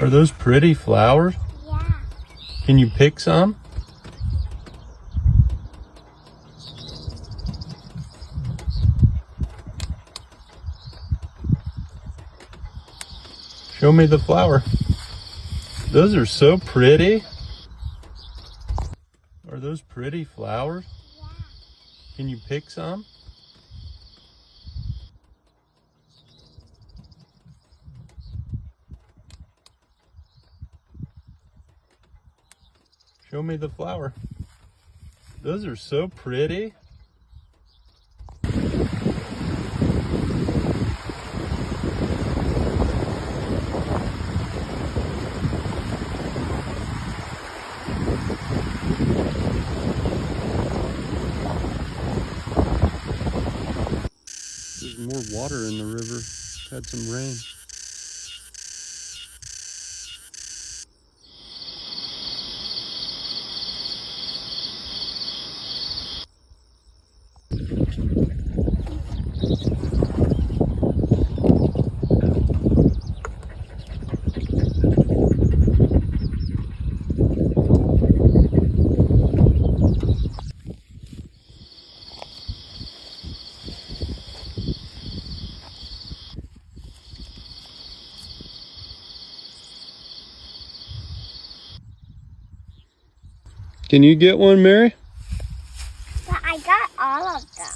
Are those pretty flowers? Yeah. Can you pick some? Show me the flower. Those are so pretty. Are those pretty flowers? Yeah. Can you pick some? Show me the flower. Those are so pretty. There's more water in the river. Had some rain. Can you get one, Mary? But I got all of them.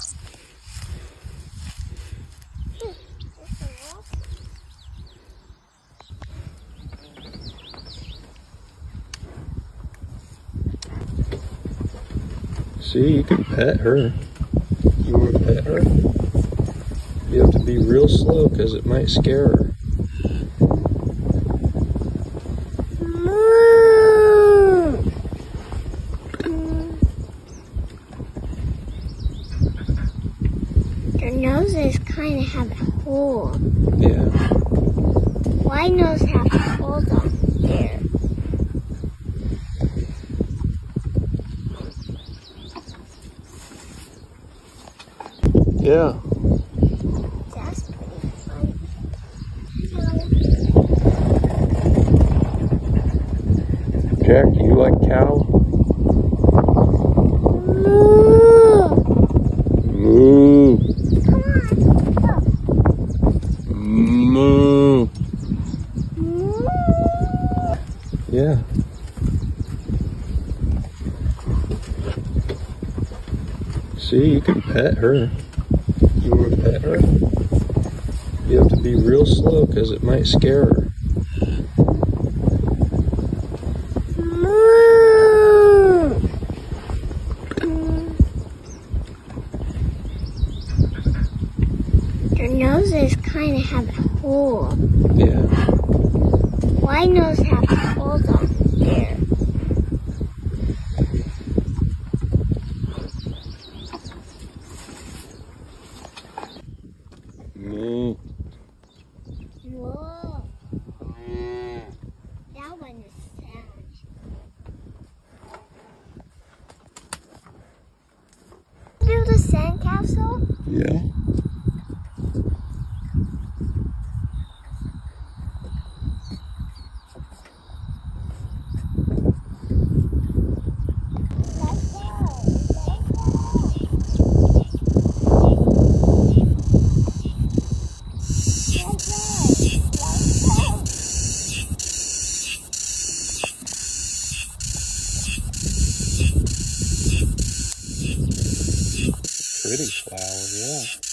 See, you can pet her. You want to pet her? You have to be real slow because it might scare her. Their noses kind of have a hole. Yeah. Why nose have holes on there? Yeah. That's pretty fun. Jack, do you like cow? Moo. Moo. Come on. Moo. Moo. Yeah. See, you can pet her. You want to pet her? You have to be real slow because it might scare her. Moo. Their noses kind of have a hole. Yeah. Why nose have holes on there? Moo. Whoa. That one is sad. Build a sandcastle? Yeah. Pretty flower, yeah.